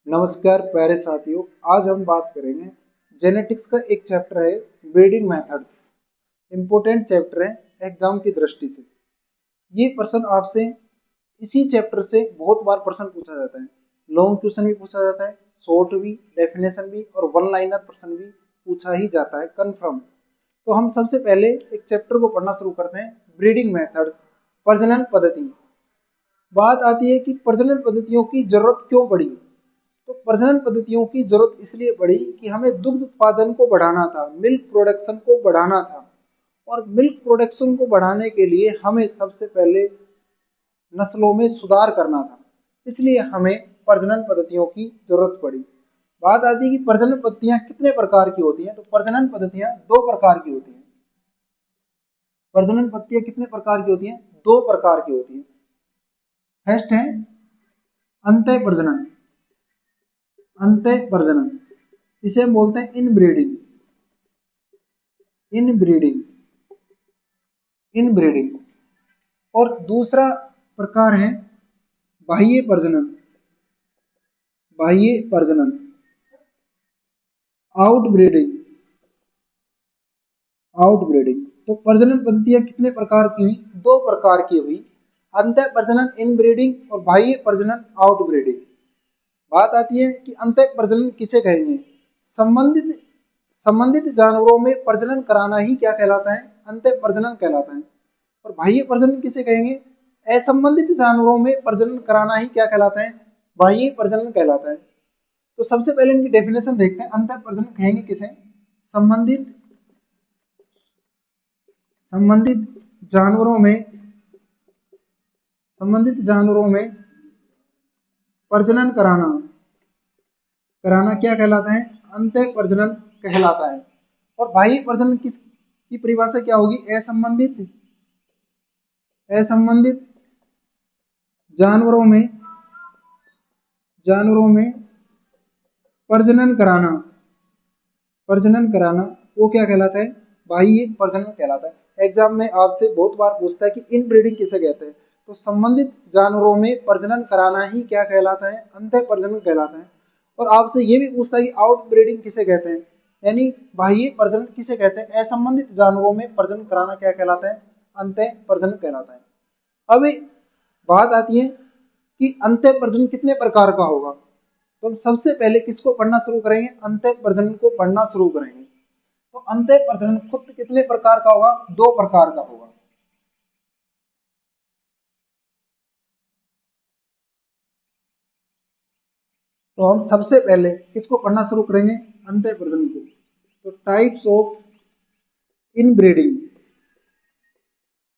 नमस्कार प्यारे साथियों। आज हम बात करेंगे जेनेटिक्स का एक चैप्टर है ब्रीडिंग मेथड्स। इम्पोर्टेंट चैप्टर है एग्जाम की दृष्टि से। ये प्रश्न आपसे इसी चैप्टर से बहुत बार प्रश्न पूछा जाता है। लॉन्ग क्वेश्चन भी पूछा जाता है, शॉर्ट भी, डेफिनेशन भी और वन लाइनर प्रश्न भी पूछा ही जाता है कंफर्म। तो हम सबसे पहले एक चैप्टर को पढ़ना शुरू करते हैं, ब्रीडिंग मेथड्स, प्रजनन पद्धति। बात आती है कि प्रजनन पद्धतियों की जरूरत क्यों पड़ी। तो प्रजनन पद्धतियों की जरूरत इसलिए पड़ी कि हमें दुग्ध उत्पादन को बढ़ाना था, मिल्क प्रोडक्शन को बढ़ाना था। और मिल्क प्रोडक्शन को बढ़ाने के लिए हमें सबसे पहले नस्लों में सुधार करना था, इसलिए हमें प्रजनन पद्धतियों की जरूरत पड़ी। बात आती है कि प्रजनन पद्धतियां कितने प्रकार की होती हैं। तो प्रजनन पद्धतियां दो प्रकार की होती हैं। प्रजनन पद्धतियां कितने प्रकार की होती हैं? दो प्रकार की होती हैं। फर्स्ट है अंतः प्रजनन। अंतः प्रजनन इसे हम बोलते हैं इनब्रीडिंग। इनब्रीडिंग इनब्रीडिंग और दूसरा प्रकार है बाह्य प्रजनन। बाह्य प्रजनन आउटब्रीडिंग। आउटब्रीडिंग तो प्रजनन पद्धतियां कितने प्रकार की हुई? दो प्रकार की हुई, अंतः प्रजनन इनब्रीडिंग और बाह्य प्रजनन आउटब्रीडिंग। बात आती है कि अंतः प्रजनन किसे कहेंगे? संबंधित संबंधित जानवरों में प्रजनन कराना ही क्या कहलाता है? अंतः प्रजनन कहलाता है। और बाह्य प्रजनन किसे कहेंगे? असंबंधित जानवरों में प्रजनन कराना ही क्या कहलाता है? बाह्य प्रजनन कहलाता है। तो सबसे पहले इनकी डेफिनेशन देखते हैं। अंतः प्रजनन कहेंगे किसे? संबंधित संबंधित जानवरों में संबंधित जानवरों में प्रजनन कराना कराना क्या कहलाता है? अंतः प्रजनन कहलाता है। और बाह्य प्रजनन की परिभाषा क्या होगी? असंबंधित जानवरों में प्रजनन कराना वो क्या कहलाता है? बाह्य प्रजनन कहलाता है। एग्जाम में आपसे बहुत बार पूछता है कि इनब्रीडिंग किसे कहते हैं। तो संबंधित जानवरों में प्रजनन कराना ही क्या कहलाता है? अंतः प्रजनन कहलाता है। और आपसे ये भी पूछता है कि आउटब्रीडिंग किसे कहते हैं, यानी बाह्य प्रजनन किसे कहते हैं? असंबंधित जानवरों में प्रजनन कराना क्या कहलाता है? अंतः प्रजनन कहलाता है। अब बात आती है कि अंतः प्रजनन कितने प्रकार का होगा। तो हम सबसे पहले किसको पढ़ना शुरू करेंगे? अंतः प्रजनन को पढ़ना शुरू करेंगे। तो अंतः प्रजनन खुद कितने प्रकार का होगा? दो प्रकार का होगा। तो हम सबसे पहले किसको पढ़ना शुरू करेंगे? अंतः प्रजनन को। तो टाइप्स ऑफ इनब्रीडिंग,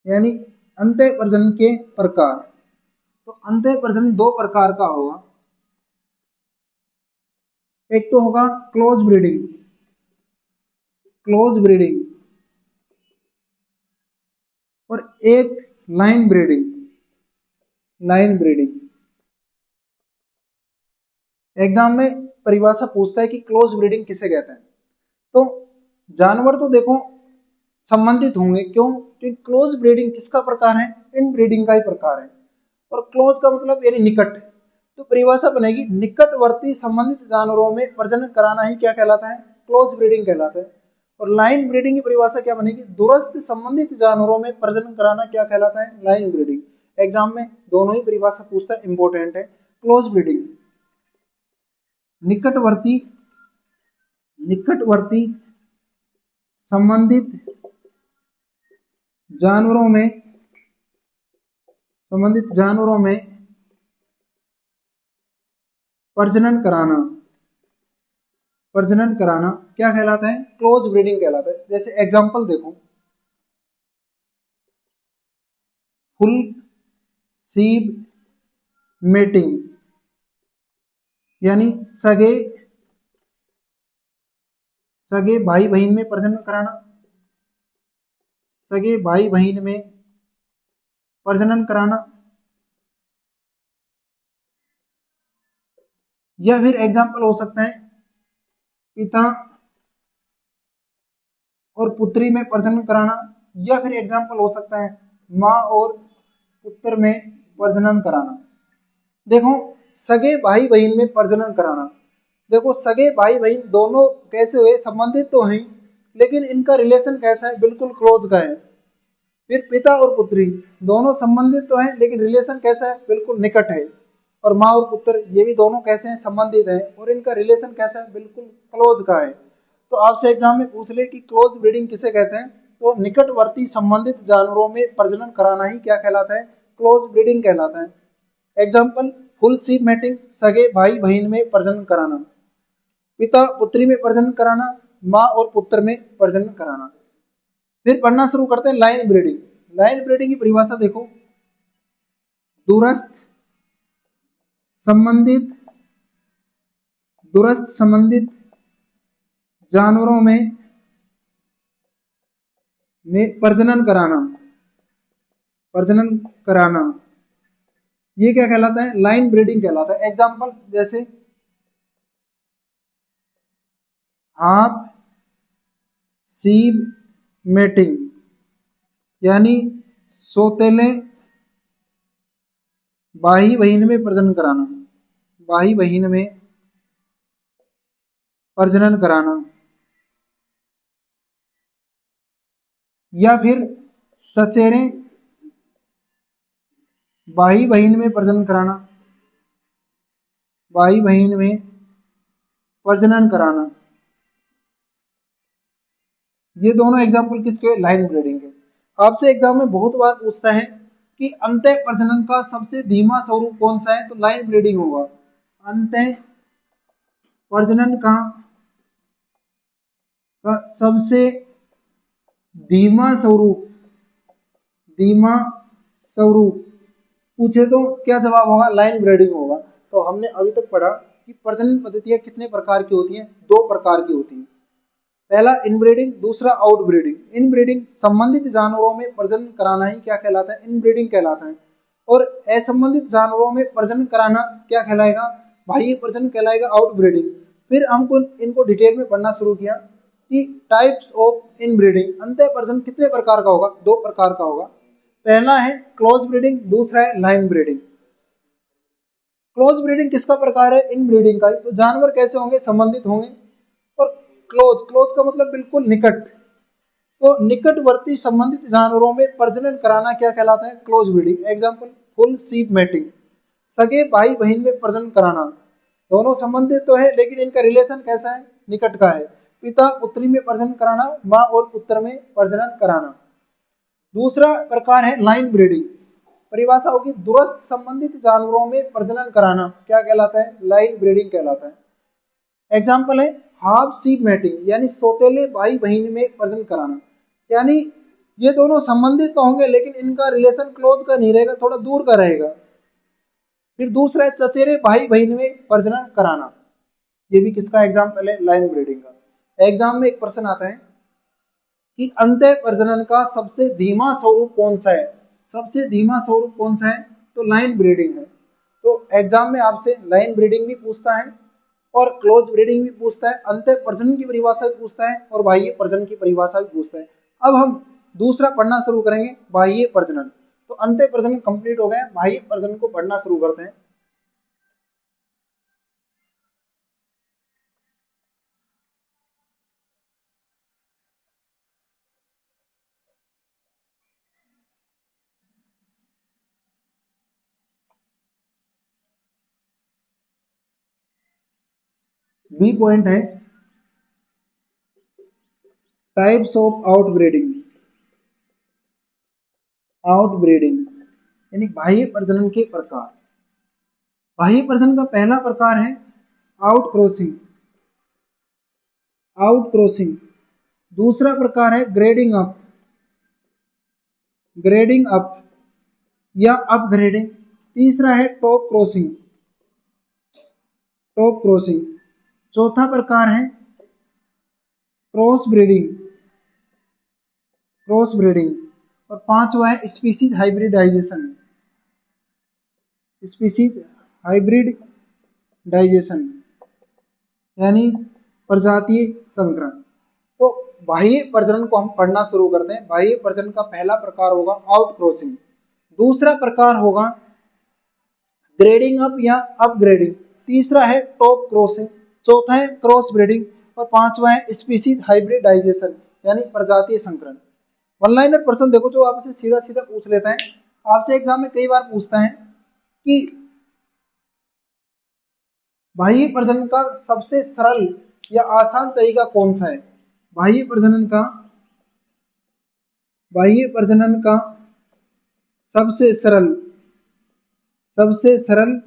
यानी अंतः प्रजनन के प्रकार। तो अंतः प्रजनन दो प्रकार का होगा। एक तो होगा क्लोज ब्रीडिंग। क्लोज ब्रीडिंग और एक line breeding. Line breeding exam में परिभाषा पूछता है कि क्लोज ब्रीडिंग किसे कहते हैं। तो जानवर तो देखो संबंधित होंगे, क्यों? क्योंकि क्लोज ब्रीडिंग किसका प्रकार है? इन ब्रीडिंग का ही प्रकार है। और क्लोज का मतलब यानी निकट। तो परिभाषा बनेगी निकटवर्ती संबंधित जानवरों में प्रजनन कराना ही क्या कहलाता है? क्लोज ब्रीडिंग कहलाता है। और लाइन ब्रीडिंग की परिभाषा क्या बनेगी? दूरस्थ संबंधित जानवरों में प्रजनन कराना क्या कहलाता है? Line breeding. एग्जाम में दोनों ही परिभाषा पूछता है, इंपॉर्टेंट है। क्लोज ब्रीडिंग निकटवर्ती निकटवर्ती संबंधित जानवरों में प्रजनन कराना क्या कहलाता है? क्लोज ब्रीडिंग कहलाता है। जैसे एग्जांपल देखो, फुल सीब मेटिंग, यानी सगे भाई बहन में प्रजनन कराना। सगे भाई बहन में प्रजनन कराना। या फिर एग्जांपल हो सकता है पिता और पुत्री में प्रजनन कराना। या फिर एग्जांपल हो सकता है माँ और पुत्र में प्रजनन कराना। देखो सगे भाई बहन में प्रजनन कराना। देखो सगे भाई बहन दोनों कैसे हुए, संबंधित तो हैं लेकिन इनका रिलेशन कैसा है, बिल्कुल क्लोज का है। फिर पिता और पुत्री दोनों संबंधित तो हैं लेकिन रिलेशन कैसा है, बिल्कुल निकट है। और माँ और पुत्र ये भी दोनों कैसे हैं, संबंधित हैं और इनका रिलेशन कैसा है, बिल्कुल क्लोज का है। तो आपसे एग्जाम में पूछ ले कि क्लोज ब्रीडिंग किसे कहते हैं, तो निकटवर्ती संबंधित जानवरों में प्रजनन कराना ही क्या कहलाता है, क्लोज ब्रीडिंग कहलाता है। एग्जाम्पल फुल सीप मैटिंग, सगे भाई बहन में प्रजनन कराना, पिता पुत्री में प्रजनन कराना, माँ और पुत्र में प्रजनन कराना। फिर पढ़ना शुरू करते हैं लाइन ब्रीडिंग। लाइन ब्रीडिंग की परिभाषा देखो, दूरस्थ संबंधित जानवरों में प्रजनन कराना ये क्या कहलाता है, लाइन ब्रीडिंग कहलाता है। एग्जाम्पल जैसे हाफ सीप मेटिंग, यानी सोतेले भाई बहन में प्रजनन कराना, भाई बहन में प्रजनन कराना। या फिर चचेरे भाई बहन में प्रजनन कराना, भाई बहन में प्रजनन कराना। ये दोनों एग्जाम्पल किसके, लाइन ब्रीडिंग के। आपसे एग्जाम में बहुत बार पूछता है कि अंतः प्रजनन का सबसे धीमा स्वरूप कौन सा है, तो लाइन ब्रीडिंग होगा। अंतः प्रजनन का सबसे धीमा स्वरूप पूछे तो क्या जवाब होगा, लाइन ब्रीडिंग होगा। तो हमने अभी तक पढ़ा कि प्रजनन पद्धतियां कितने प्रकार की होती हैं, दो प्रकार की होती हैं। पहला इनब्रीडिंग, दूसरा आउटब्रीडिंग। इनब्रीडिंग संबंधित जानवरों में प्रजनन कराना ही क्या कहलाता है, इनब्रीडिंग कहलाता है। और असंबंधित जानवरों में प्रजनन कराना क्या कहलाएगा, बाह्य प्रजनन कहलाएगा, आउटब्रीडिंग। फिर हमको इनको डिटेल में पढ़ना शुरू किया कि टाइप्स ऑफ इनब्रीडिंग, अंतः प्रजनन कितने प्रकार का होगा, दो प्रकार का होगा। पहला है क्लोज ब्रीडिंग, दूसरा है लाइन ब्रीडिंग। क्लोज ब्रीडिंग किसका प्रकार है, इन ब्रीडिंग का। तो जानवर कैसे होंगे, संबंधित होंगे। और क्लोज का मतलब बिल्कुल निकट, तो निकटवर्ती संबंधित जानवरों में प्रजनन कराना क्या कहलाता है, क्लोज ब्रीडिंग। एग्जांपल फुल सीप मैटिंग, सगे भाई बहन में प्रजनन कराना, दोनों संबंधित तो है लेकिन इनका रिलेशन कैसा है, निकट का है। पिता पुत्री में प्रजनन कराना, माँ और पुत्र में प्रजनन कराना। दूसरा प्रकार है लाइन ब्रीडिंग, परिभाषा होगी दूरस्थ संबंधित जानवरों में प्रजनन कराना क्या कहलाता है, लाइन ब्रीडिंग कहलाता है। एग्जाम्पल है हाफ सीप मैटिंग, यानी सौतेले भाई बहन में प्रजनन कराना, यानी ये दोनों संबंधित तो होंगे लेकिन इनका रिलेशन क्लोज का नहीं रहेगा, थोड़ा दूर का रहेगा। फिर दूसरा है चचेरे भाई बहन में प्रजनन कराना, ये भी किसका एग्जाम्पल है, लाइन ब्रीडिंग का। एग्जाम में एक प्रश्न आता है कि अंतः प्रजनन का सबसे धीमा स्वरूप कौन सा है, सबसे धीमा स्वरूप कौन सा है, तो लाइन ब्रीडिंग है। तो एग्जाम में आपसे लाइन ब्रीडिंग भी पूछता है और क्लोज ब्रीडिंग भी पूछता है, अंतः प्रजनन की परिभाषा भी पूछता है और बाह्य प्रजनन की परिभाषा भी पूछता है। अब हम दूसरा पढ़ना शुरू करेंगे, बाह्य प्रजनन। तो अंतः प्रजनन कंप्लीट हो गया, बाह्य प्रजनन को पढ़ना शुरू करते हैं। बी पॉइंट है टाइप्स ऑफ आउटब्रीडिंग। आउटब्रीडिंग यानी बाह्य प्रजनन के प्रकार। बाह्य प्रजनन का पहला प्रकार है आउट क्रॉसिंग, आउट क्रॉसिंग। दूसरा प्रकार है ग्रेडिंग अप, ग्रेडिंग अप या अपग्रेडिंग। तीसरा है टॉप क्रॉसिंग, टॉप क्रॉसिंग। चौथा प्रकार है क्रॉस ब्रीडिंग, क्रॉस ब्रीडिंग। और पांचवा है स्पीसीज हाइब्रिडाइजेशन, स्पीसीज हाइब्रिडाइजेशन यानी प्रजातीय संकरण। तो बाह्य प्रजनन को हम पढ़ना शुरू करते हैं। बाह्य प्रजनन का पहला प्रकार होगा आउट क्रॉसिंग, दूसरा प्रकार होगा ग्रेडिंग अप या अपग्रेडिंग, तीसरा है टॉप क्रॉसिंग, चौथा है क्रॉस ब्रीडिंग और पांचवा है स्पीसीज हाइब्रिडाइजेशन यानी प्रजातीय संकरण। वन लाइनर प्रश्न देखो जो आपसे सीधा सीधा पूछ लेता है, आपसे एग्जाम में कई बार पूछता है कि बाह्य प्रजनन का सबसे सरल या आसान तरीका कौन सा है। बाह्य प्रजनन का सबसे सरल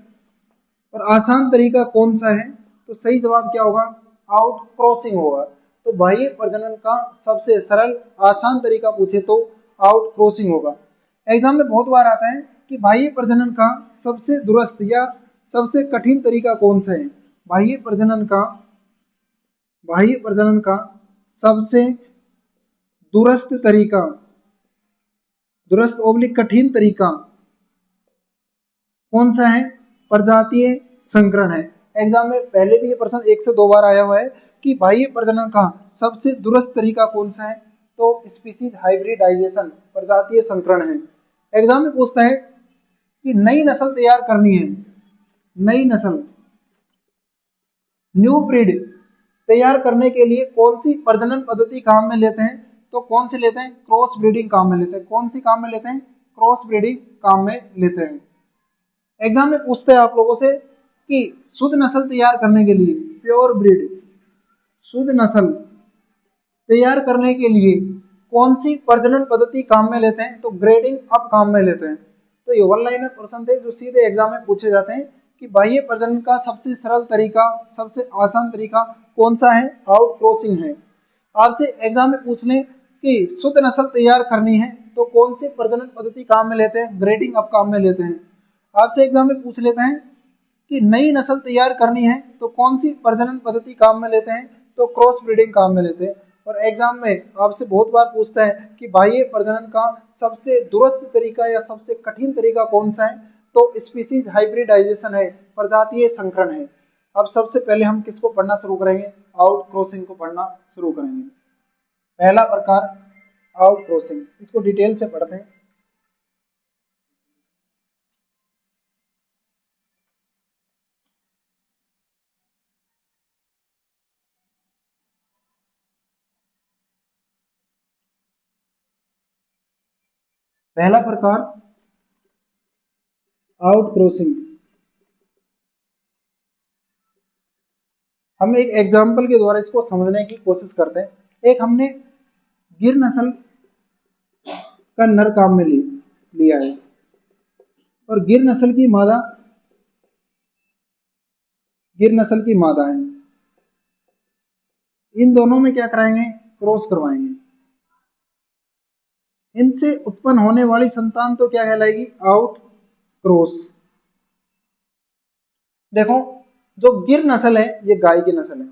और आसान तरीका कौन सा है, तो सही जवाब क्या होगा, आउट क्रॉसिंग होगा। तो बाह्य प्रजनन का सबसे सरल आसान तरीका पूछे तो आउट क्रॉसिंग होगा। एग्जाम में बहुत बार आता है कि बाह्य प्रजनन का सबसे दुरुस्त या सबसे कठिन तरीका कौन सा है। बाह्य प्रजनन का सबसे दुरुस्त ओब्लिक कठिन तरीका कौन सा है, प्रजातीय संकरण है। एग्जाम में पहले भी ये प्रश्न 1 से 2 बार आया हुआ है कि बाह्य प्रजनन का सबसे दुरुस्त तरीका कौन सा है, तो स्पीसीज हाइब्रिडाइजेशन प्रजातीय संकरण है। एग्जाम में पूछता है कि नई नस्ल तैयार करनी है, नई नस्ल न्यू ब्रीड तैयार करने के लिए कौन सी प्रजनन पद्धति काम में लेते हैं, तो कौन सी लेते हैं, क्रॉस ब्रीडिंग काम में लेते हैं। कौन सी काम में लेते हैं, क्रॉस ब्रीडिंग काम में लेते हैं। एग्जाम में पूछते हैं आप लोगों से कि शुद्ध नस्ल तैयार करने के लिए, प्योर ब्रीड शुद्ध नस्ल तैयार करने के लिए कौन सी प्रजनन पद्धति काम में लेते हैं, तो ग्रेडिंग अप काम में लेते हैं। तो ये वन लाइनर प्रश्न थे जो सीधे एग्जाम में पूछे जाते हैं कि बाह्य प्रजनन का सबसे सरल तरीका, सबसे आसान तरीका कौन सा है, आउट क्रॉसिंग है। आपसे एग्जाम में पूछ लें कि शुद्ध नस्ल तैयार करनी है तो कौन सी प्रजनन पद्धति काम में लेते हैं, ग्रेडिंग अप काम में लेते हैं। आपसे एग्जाम में पूछ लेते हैं कि नई नस्ल तैयार करनी है तो कौन सी प्रजनन पद्धति काम में लेते हैं, तो क्रॉस ब्रीडिंग काम में लेते हैं। और एग्जाम में आपसे बहुत बार पूछता है कि बाह्य प्रजनन का सबसे दुरुस्त तरीका या सबसे कठिन तरीका कौन सा है, तो स्पीसीज हाइब्रिडाइजेशन है, प्रजातीय संकरण है। अब सबसे पहले हम किसको पढ़ना शुरू करेंगे, आउट क्रॉसिंग को पढ़ना शुरू करेंगे। पहला प्रकार आउट क्रॉसिंग, इसको डिटेल से पढ़ते हैं। पहला प्रकार आउट क्रॉसिंग, हम एक एग्जाम्पल के द्वारा इसको समझने की कोशिश करते हैं। एक हमने गिर नस्ल का नर काम में लिया है और गिर नस्ल की मादा है। इन दोनों में क्या कराएंगे, क्रॉस करवाएंगे। इनसे उत्पन्न होने वाली संतान तो क्या कहलाएगी, आउट क्रॉस। देखो जो गिर नस्ल है ये गाय की नस्ल है,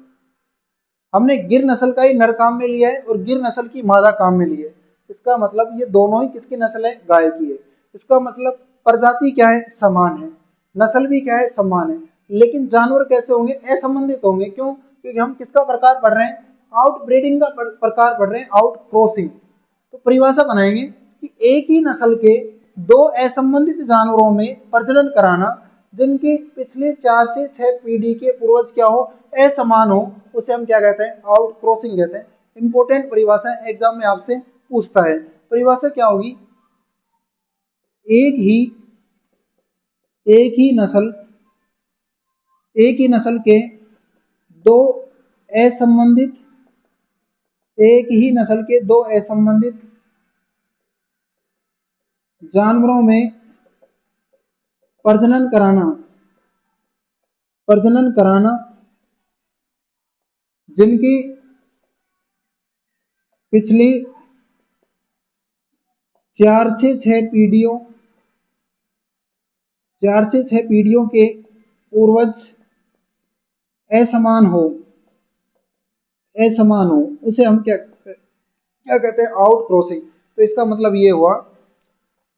हमने गिर नस्ल का ही नर काम में लिया है और गिर नस्ल की मादा काम में ली है। इसका मतलब ये दोनों ही किसकी नस्ल है, गाय की है। इसका मतलब प्रजाति क्या है, समान है, नस्ल भी क्या है, समान है। लेकिन जानवर कैसे होंगे, असंबंधित होंगे। क्यों, क्योंकि हम किसका प्रकार पढ़ रहे हैं, आउट ब्रीडिंग का प्रकार पढ़ रहे हैं, आउट क्रॉसिंग। तो परिभाषा बनाएंगे कि एक ही नस्ल के दो असंबंधित जानवरों में प्रजनन कराना जिनकी पिछले 4 से 6 पीढ़ी के पूर्वज क्या हो, असमान हो, उसे हम क्या कहते हैं, आउट क्रॉसिंग कहते हैं। इंपोर्टेंट परिभाषा एग्जाम में आपसे पूछता है। परिभाषा क्या होगी, एक ही नस्ल के दो असंबंधित जानवरों में प्रजनन कराना जिनकी पिछली 4 से 6 पीढ़ियों के पूर्वज असमान हो, उसे हम क्या कहते हैं, आउट क्रॉसिंग। तो इसका मतलब ये हुआ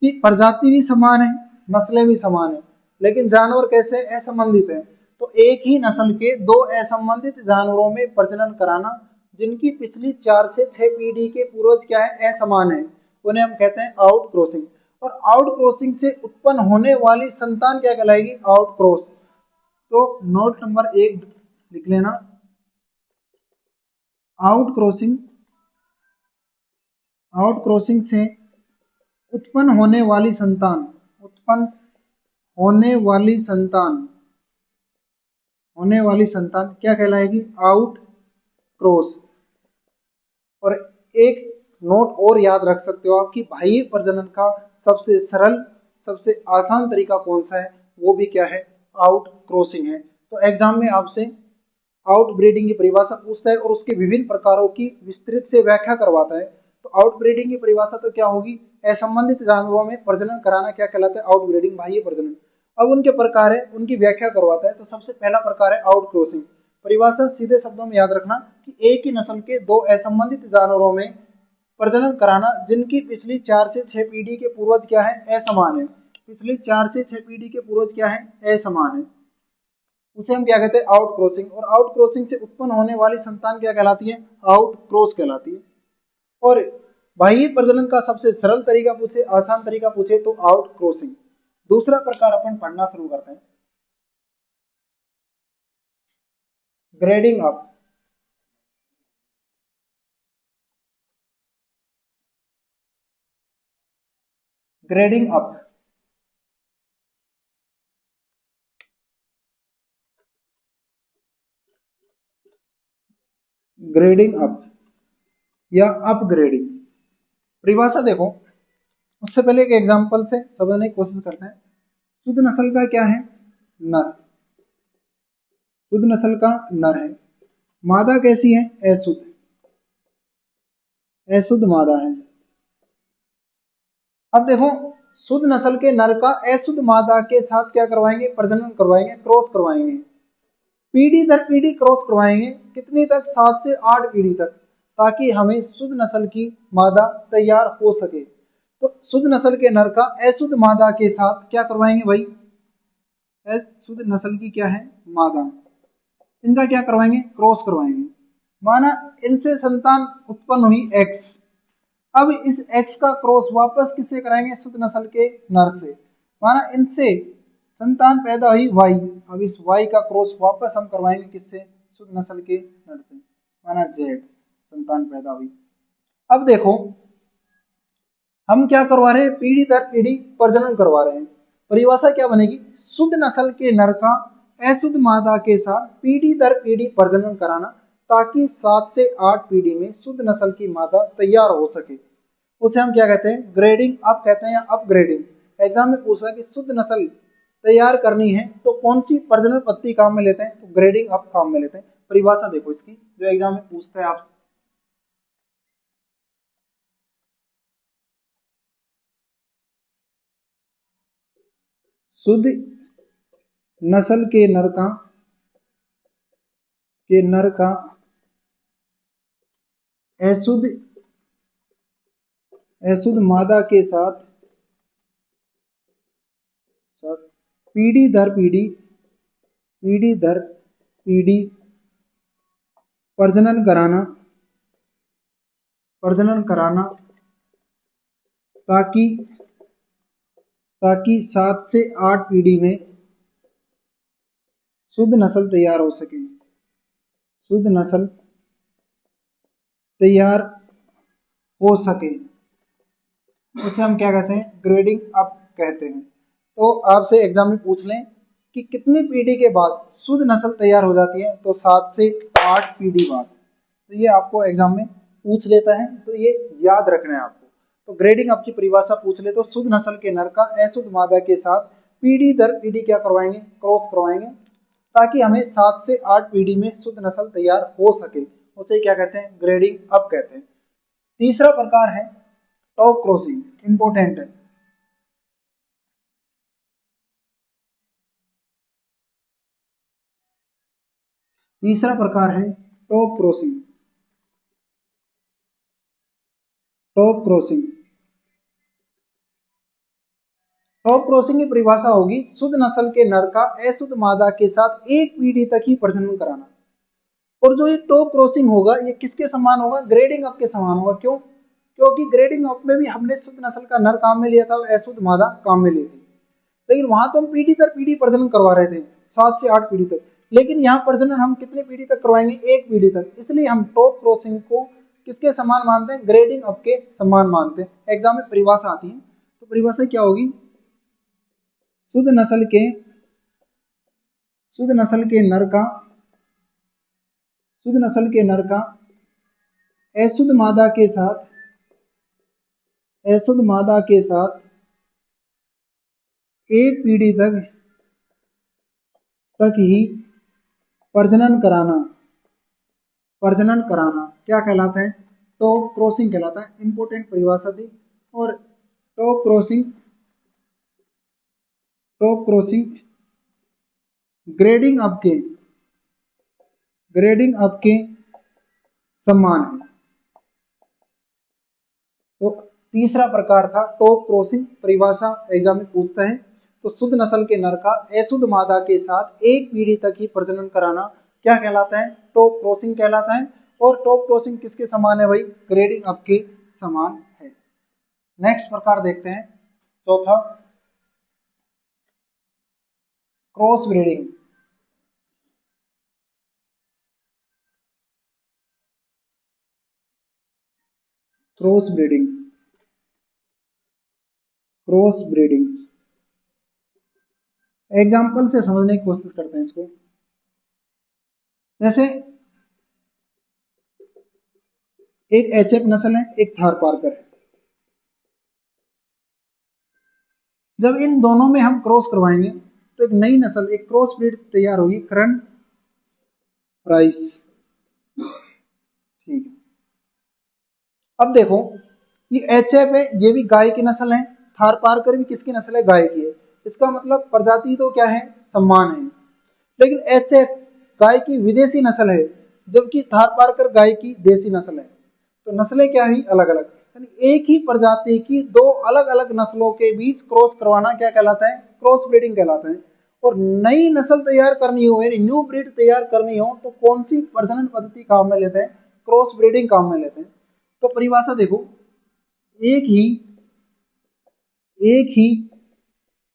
कि प्रजाति भी समान है, नस्लें भी समान है, लेकिन जानवर कैसे, असंबंधित हैं। तो एक ही नस्ल के दो असंबंधित जानवरों में प्रजनन कराना जिनकी पिछली 4 से 6 पीढ़ी के पूर्वज क्या है, असमान है, उन्हें हम कहते हैं आउट क्रॉसिंग। और आउट क्रॉसिंग से उत्पन्न होने वाली संतान क्या कहलाएगी? Out cross. तो नोट नंबर 1 लिख लेना, आउट क्रॉसिंग से उत्पन्न होने वाली संतान, उत्पन्न होने वाली संतान क्या कहलाएगी? Out cross. और एक नोट और याद रख सकते हो आप कि बाह्य प्रजनन का सबसे सरल, सबसे आसान तरीका कौन सा है? वो भी क्या है? आउट क्रॉसिंग है। तो एग्जाम में आपसे आउट ब्रीडिंग की परिभाषा पूछता है और उसके विभिन्न प्रकारों की विस्तृत से व्याख्या करवाता है। तो आउट ब्रीडिंग की परिभाषा तो क्या होगी? असंबंधित जानवरों में प्रजनन कराना क्या कहलाता है? आउट ब्रीडिंग, बाह्य प्रजनन। अब उनके प्रकार है, उनकी व्याख्या करवाता है। तो सबसे पहला प्रकार है आउट क्रॉसिंग। परिभाषा सीधे शब्दों में याद रखना कि एक ही नस्ल के दो असंबंधित जानवरों में प्रजनन कराना जिनकी पिछली 4 से 6 पीढ़ी के पूर्वज क्या है? असमान है। पिछली 4 से 6 पीढ़ी के पूर्वज क्या है? असमान है। उसे हम क्या कहते हैं? Out crossing. और आउट क्रॉसिंग से उत्पन्न होने वाली संतान क्या कहलाती है? आउट क्रॉस कहलाती है। और बाह्य प्रजनन का सबसे सरल तरीका पूछे, आसान तरीका पूछे तो आउट क्रॉसिंग। दूसरा प्रकार अपन पढ़ना शुरू करते हैं, grading up. Grading up, grading up या अपग्रेडिंग। परिभाषा देखो, उससे पहले एक एग्जांपल से समझने की कोशिश करते हैं। शुद्ध नस्ल का क्या है? नर। शुद्ध नस्ल का नर है। मादा कैसी है? अशुद्ध, अशुद्ध मादा है। अब देखो, शुद्ध नस्ल के नर का अशुद्ध मादा के साथ क्या करवाएंगे? प्रजनन करवाएंगे, क्रॉस करवाएंगे। पीढ़ी दर पीढ़ी क्रॉस करवाएंगे। कितनी तक? 7 से 8 पीढ़ी तक, ताकि हमें शुद्ध नस्ल की मादा तैयार हो सके। तो शुद्ध नस्ल के नर का अशुद्ध मादा के साथ क्या करवाएंगे भाई? शुद्ध नस्ल की क्या है? मादा। इनका क्या करवाएंगे? क्रॉस करवाएंगे। माना इनसे संतान उत्पन्न हुई एक्स। अब इस एक्स का क्रॉस वापस किससे कराएंगे? शुद्ध नस्ल के नर से। माना इनसे संतान पैदा हुई वाई। अब इस वाई का क्रॉस वापस हम करवाएंगे किससे? शुद्ध नस्ल के नर से। माना जेड संतान पैदा हुई। अब देखो, हम क्या करवा रहे हैं? पीढ़ी दर पीढ़ी प्रजनन करवा रहे हैं। परिभाषा क्या बनेगी? शुद्ध नस्ल के नर का अशुद्ध मादा के साथ पीढ़ी दर पीढ़ी प्रजनन कराना, ताकि 7 से 8 पीढ़ी में शुद्ध नस्ल की मादा तैयार हो सके। उसे हम क्या कहते हैं? ग्रेडिंग अप कहते हैं या अपग्रेडिंग। एग्जाम में पूछ रहा है कि शुद्ध नस्ल तैयार करनी है तो कौन सी प्रजनन पद्धति काम में लेते हैं? तो ग्रेडिंग अप काम में लेते हैं। परिभाषा देखो इसकी, जो एग्जाम में पूछता है आपसे। शुद्ध नस्ल के नर का अशुद्ध मादा के साथ पीढ़ी दर पीढ़ी प्रजनन कराना, ताकि 7 से 8 पीढ़ी में शुद्ध नस्ल तैयार हो सके। शुद्ध नस्ल तैयार हो सके, उसे हम क्या कहते हैं? ग्रेडिंग अप कहते हैं। तो आपसे एग्जाम में पूछ लें कि कितनी पीढ़ी के बाद शुद्ध नस्ल तैयार हो जाती है? तो 7 से 8 पीढ़ी बाद। तो ये आपको एग्जाम में पूछ लेता है, तो ये याद रखना है आपको। तो ग्रेडिंग अप की परिभाषा पूछ ले तो शुद्ध नस्ल के नर का अशुद्ध मादा के साथ पीढ़ी दर पीढ़ी क्या करवाएंगे? क्रॉस करवाएंगे, ताकि हमें 7 से 8 पीढ़ी में शुद्ध नस्ल तैयार हो सके। उसे क्या कहते हैं? ग्रेडिंग अप कहते हैं। तीसरा प्रकार है टॉप क्रॉसिंग, इंपॉर्टेंट है। तीसरा प्रकार है top crossing. Top crossing, top crossing की परिभाषा होगी शुद्ध नस्ल के नर का अशुद्ध मादा के साथ एक पीढ़ी तक ही प्रजनन कराना। और जो ये टॉप क्रॉसिंग होगा, ये किसके समान होगा? ग्रेडिंग अप के समान होगा। क्यों? क्योंकि ग्रेडिंग ऑफ में भी हमने शुद्ध नस्ल का नर काम में लिया था और अशुद्ध मादा काम में ली थी, लेकिन वहां तो हम पीढ़ी दर पीढ़ी प्रजनन करवा रहे थे, 7 से 8 पीढ़ी तक, लेकिन यहाँ प्रजनन हम कितनी पीढ़ी तक करवाएंगे, 1 पीढ़ी तक। इसलिए हम टॉप क्रॉसिंग को किसके समान मानते हैं, ग्रेडिंग अप के समान मानते हैं। एग्जाम में परिभाषा आती है, तो परिभाषा क्या होगी, शुद्ध नस्ल के शुद्ध नस्ल के नर का शुद्ध नस्ल के नर का अशुद्ध मादा के साथ एक पीढ़ी तक ही प्रजनन कराना क्या कहलाता है, टॉप क्रॉसिंग कहलाता है। इंपोर्टेंट परिभाषा थी। और टॉप क्रॉसिंग ग्रेडिंग अप के समान है। तो तीसरा प्रकार था टॉप क्रॉसिंग, परिभाषा एग्जाम में पूछता है। तो शुद्ध नस्ल के नर का अशुद्ध मादा के साथ 1 पीढ़ी तक ही प्रजनन कराना क्या कहलाता है, टॉप क्रॉसिंग कहलाता है। और टॉप क्रॉसिंग किसके समान है भाई, ग्रेडिंग अप के समान है। नेक्स्ट प्रकार देखते हैं, चौथा cross breeding. Cross breeding example से समझने की कोशिश करते हैं इसको। जैसे एक एचएफ नस्ल है, एक थारपारकर है। जब इन दोनों में हम क्रॉस करवाएंगे तो एक नई नस्ल, एक क्रॉस ब्रीड तैयार होगी, करन प्राइस। ठीक है, अब देखो ये एचएफ है, ये भी गाय की नस्ल है, थारपारकर भी किसकी नस्ल है, गाय की है। इसका मतलब प्रजाति तो क्या है, समान है, लेकिन एचएफ गाय की विदेशी नस्ल है, जबकि थारपारकर गाय की देसी नस्ल है। तो नस्लें क्या हुई, अलग अलग। यानी एक ही प्रजाति की 2 अलग अलग नस्लों के बीच क्रॉस करवाना क्या कहलाता है, क्रॉस ब्रीडिंग कहलाता है। और नई नस्ल तैयार करनी हो, यानी न्यू ब्रीड तैयार करनी हो, तो कौन सी प्रजनन पद्धति काम में लेते हैं, क्रॉस ब्रीडिंग काम में लेते हैं। तो परिभाषा देखो, एक ही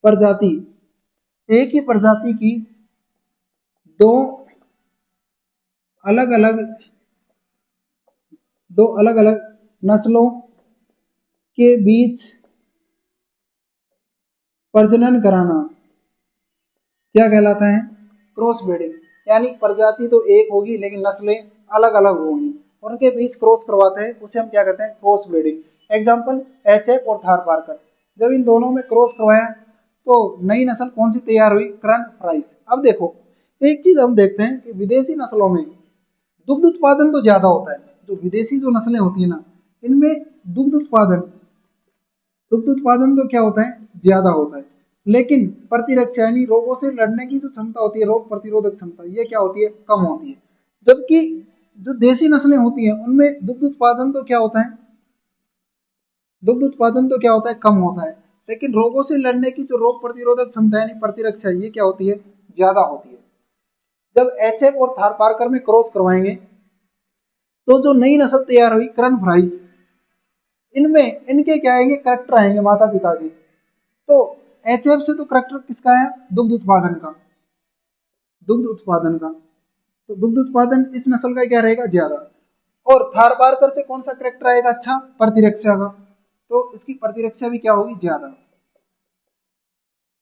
प्रजाति की दो अलग अलग नस्लों के बीच प्रजनन कराना क्या कहलाता है, क्रॉस ब्रीडिंग। यानी प्रजाति तो एक होगी लेकिन नस्लें अलग अलग होंगी, और उनके बीच क्रॉस करवाते हैं, उसे हम क्या कहते हैं, क्रॉस ब्रीडिंग। एग्जाम्पल एचएफ और थारपारकर, जब इन दोनों में क्रॉस करवाया तो नई नस्ल कौन सी तैयार हुई, करन फ्राइस। अब देखो एक चीज हम देखते हैं कि विदेशी नस्लों में दुग्ध उत्पादन तो ज्यादा होता है। जो विदेशी जो नस्लें होती है ना, इनमें दुग्ध उत्पादन तो क्या होता है, ज्यादा होता है, लेकिन प्रतिरक्षा यानी रोगों से लड़ने की जो क्षमता होती है, रोग प्रतिरोधक क्षमता, ये क्या होती है, कम होती है। जबकि जो देसी नस्लें होती हैं उनमें दुग्ध उत्पादन तो क्या होता है, कम होता है, लेकिन रोगों से लड़ने की जो रोग प्रतिरोधक क्षमता यानी प्रतिरक्षा, ये क्या होती है, ज्यादा होती है। जब एचएफ और थारपारकर में क्रॉस करवाएंगे तो जो नई नस्ल तैयार हुई, करन फ्राइस, इनमें इनके क्या आएंगे, करैक्टर आएंगे माता पिता के। तो एचएफ से तो करैक्टर किसका है, दुग्ध उत्पादन का। तो दुग्ध उत्पादन इस नस्ल का क्या रहेगा, ज्यादा। और थारपारकर से कौन सा करैक्टर आएगा, अच्छा, प्रतिरक्षा का। तो इसकी प्रतिरक्षा भी क्या होगी, ज्यादा।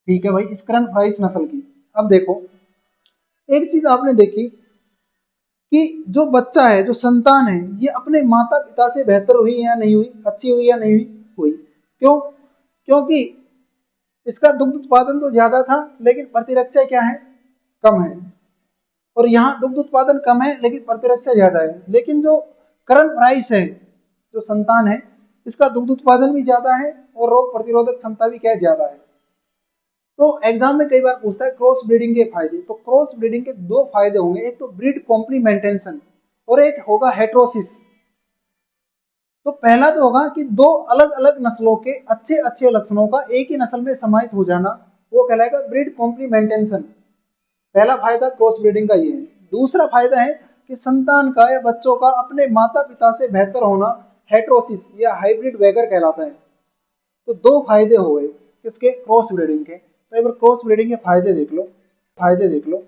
ठीक है भाई, इस करन फ्राइस नस्ल की। अब देखो एक चीज आपने देखी कि जो बच्चा है, जो संतान है, ये अपने माता पिता से बेहतर हुई या नहीं हुई, अच्छी हुई या नहीं हुई। क्यों, क्योंकि इसका दुग्ध उत्पादन तो ज्यादा था लेकिन प्रतिरक्षा क्या है, कम है। और यहाँ दुग्ध उत्पादन कम है लेकिन प्रतिरक्षा ज्यादा है। लेकिन जो करन फ्राइस है, जो संतान है, इसका दुग्ध उत्पादन भी ज्यादा है और रोग प्रतिरोधक क्षमता भी क्या है, ज्यादा है। तो एग्जाम में कई बार पूछता है क्रॉस ब्रीडिंग के फायदे। तो क्रॉस ब्रीडिंग के 2 फायदे होंगे, एक तो ब्रीड कॉम्प्लीमेंटेशन और एक होगा हेट्रोसिस। तो पहला तो होगा कि 2 अलग अलग नस्लों के अच्छे अच्छे लक्षणों का एक ही नस्ल में समाहित हो जाना, वो कहलाएगा ब्रीड कॉम्प्लीमेंटेशन। पहला फायदा क्रॉस ब्रीडिंग का ये है। दूसरा फायदा है कि संतान का या बच्चों का अपने माता पिता से बेहतर होना, हेट्रोसिस या हाइब्रिड वैगर कहलाता है। तो दो फायदे हो गए किसके, क्रॉस ब्रीडिंग के। तो एक बार क्रॉस ब्रीडिंग के फायदे देख लो, फायदे देख लो।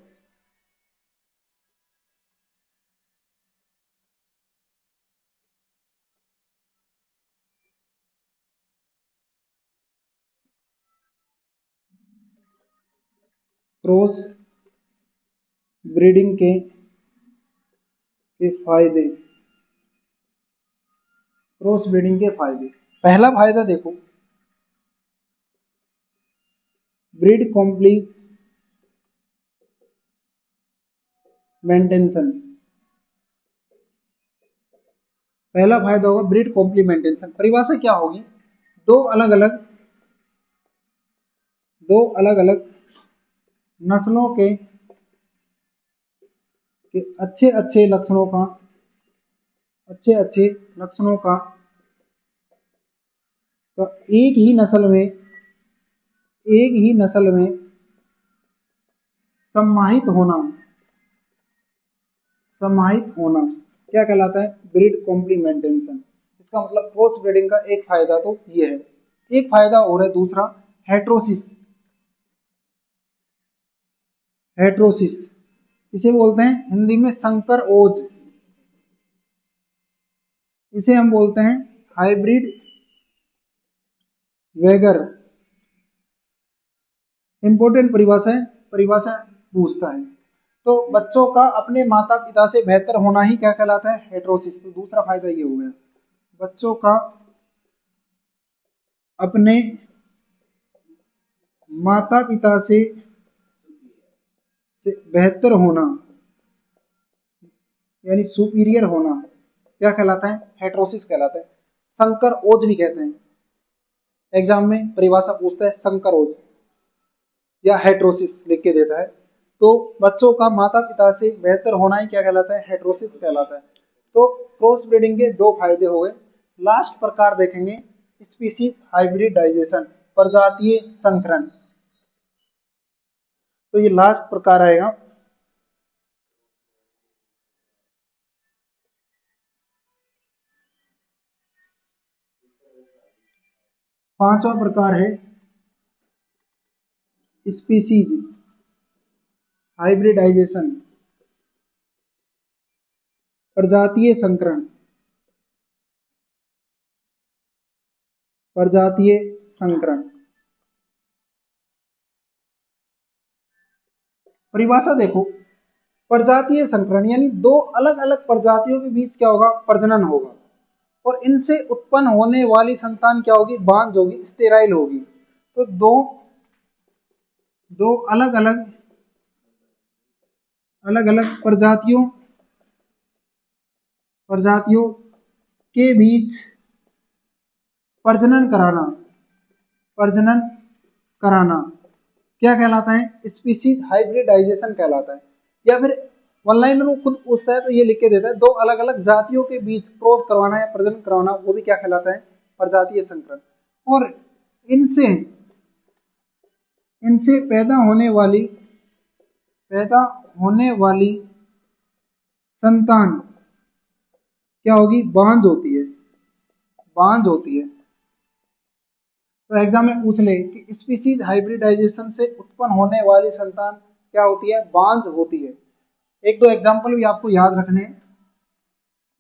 क्रॉस ब्रीडिंग के फायदे, क्रॉस ब्रीडिंग के फायदे। पहला फायदा देखो, ब्रीड कॉम्प्लीमेंटेशन। पहला फायदा होगा ब्रीड कॉम्प्लीमेंटेशन। परिभाषा क्या होगी, दो अलग अलग दो अलग अलग नस्लों के अच्छे अच्छे लक्षणों का, अच्छे अच्छे लक्षणों का तो एक ही नस्ल में, एक ही नस्ल में समाहित होना, समाहित होना क्या कहलाता है, ब्रीड कॉम्प्लीमेंटेशन। इसका मतलब क्रॉस ब्रीडिंग का एक फायदा तो ये है। एक फायदा और है दूसरा, हेट्रोसिस। हेट्रोसिस इसे बोलते हैं हिंदी में संकर ओज, इसे हम बोलते हैं हाइब्रिड वैगर। इंपॉर्टेंट परिभाषा है, परिभाषा पूछता है। तो बच्चों का अपने माता पिता से बेहतर होना ही क्या कहलाता है, हेट्रोसिस। तो दूसरा फायदा ये हो गया, बच्चों का अपने माता पिता से बेहतर होना यानी सुपीरियर होना क्या कहलाता है, हेट्रोसिस कहलाता है। संकर ओज भी कहते हैं, एग्जाम में परिभाषा पूछता है संकर ओज या हेट्रोसिस लिख के देता है। तो बच्चों का माता पिता से बेहतर होना ही क्या कहलाता है, हेट्रोसिस कहलाता है। तो क्रॉस ब्रीडिंग के दो फायदे हो गए। लास्ट प्रकार देखेंगे, स्पीसीज हाइब्रिडाइजेशन, प्रजातीय संकरण। तो ये लास्ट प्रकार आएगा। पांचवा प्रकार है स्पीसीज हाइब्रिडाइजेशन, प्रजातीय संकरण, प्रजातीय संकरण। परिभाषा देखो, प्रजातीय संकरण यानी दो अलग अलग प्रजातियों के बीच क्या होगा, प्रजनन होगा और इनसे उत्पन्न होने वाली संतान क्या होगी, बांझ होगी, स्टेराइल होगी। तो दो दो अलग अलग अलग अलग प्रजातियों के बीच प्रजनन कराना, प्रजनन कराना क्या कहलाता है, स्पीसीज हाइब्रिडाइजेशन कहलाता है। या फिर वन लाइनर वो खुद पूछता है तो ये लिख के देता है, दो अलग अलग जातियों के बीच क्रॉस करवाना या प्रजनन करवाना, वो भी क्या कहलाता है, प्रजातीय संकरण। और इनसे इनसे पैदा होने वाली संतान क्या होगी, बांझ होती है, बांझ होती है। तो एग्जाम में पूछ ले कि स्पीसीज हाइब्रिडाइजेशन से उत्पन्न होने वाली संतान क्या होती है, बांझ होती है। एक दो एग्जाम्पल भी आपको याद रखने हैं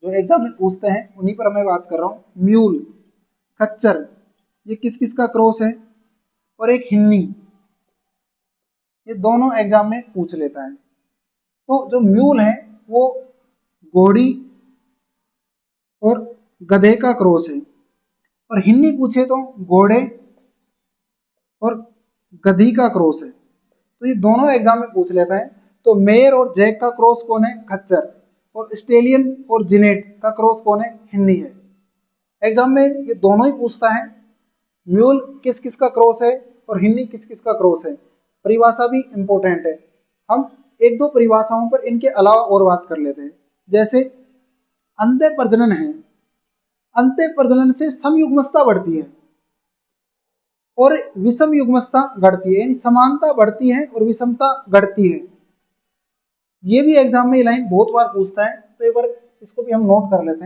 जो एग्जाम में पूछते हैं, उन्हीं पर मैं बात कर रहा हूँ। म्यूल, खच्चर, ये किस किस का क्रॉस है, और एक हिन्नी, ये दोनों एग्जाम में पूछ लेता है। तो जो म्यूल है वो घोड़ी और गधे का क्रॉस है, और हिन्नी पूछे तो घोड़े और गधी का क्रॉस है। तो ये दोनों एग्जाम में पूछ लेता है। तो मेयर और जैक का क्रॉस कौन है, खच्चर, और स्टेलियन और जिनेट का क्रॉस कौन है, हिन्नी है। एग्जाम में ये दोनों ही पूछता है, म्यूल किस किस का क्रॉस है और हिन्नी किस किस का क्रॉस है। परिभाषा भी इंपॉर्टेंट है, हम एक दो परिभाषाओं पर इनके अलावा और बात कर लेते हैं। जैसे अंत्य प्रजनन है, अंत्य प्रजनन से समयुग्मस्ता बढ़ती है और विषम युग्मस्ता घटती है, यानी समानता बढ़ती है और विषमता घटती है। ये भी एग्जाम में ये लाइन बहुत बार पूछता है, तो एक बार इसको भी हम नोट कर लेते हैं।